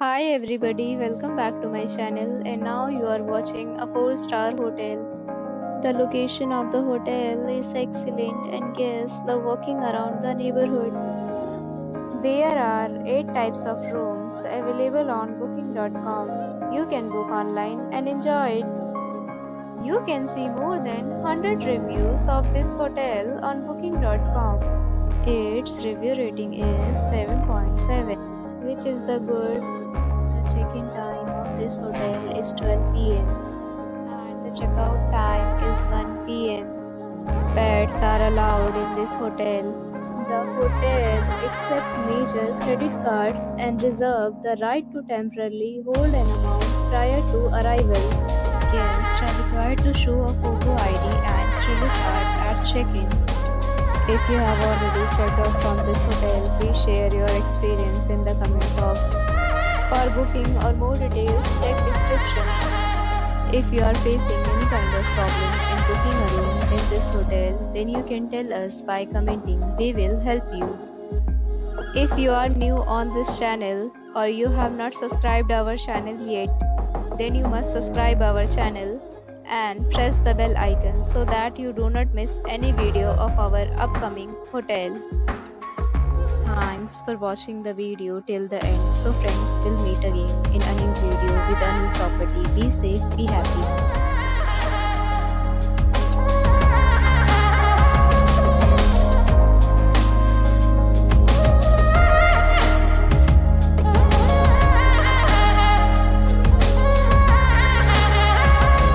Hi everybody, welcome back to my channel and now you are watching a 4-star hotel. The location of the hotel is excellent and guests love walking around the neighborhood. There are 8 types of rooms available on booking.com. You can book online and enjoy it. You can see more than 100 reviews of this hotel on booking.com. Its review rating is 7.7, which is the good. The check-in time of this hotel is 12 p.m. and the checkout time is 1 p.m. Pets are allowed in this hotel. The hotel accepts major credit cards and reserves the right to temporarily hold an amount prior to arrival. Guests are required to show a photo ID and credit card at check-in. If you have already checked out from this hotel, please share your experience in the comment box. For booking or more details, check description. If you are facing any kind of problem in booking a room in this hotel, then you can tell us by commenting. We will help you. If you are new on this channel or you have not subscribed our channel yet, then you must subscribe our channel and press the bell icon so that you do not miss any video of our upcoming hotel. Thanks for watching the video till the end. So friends, we'll meet again in a new video with a new property. Be safe, be happy.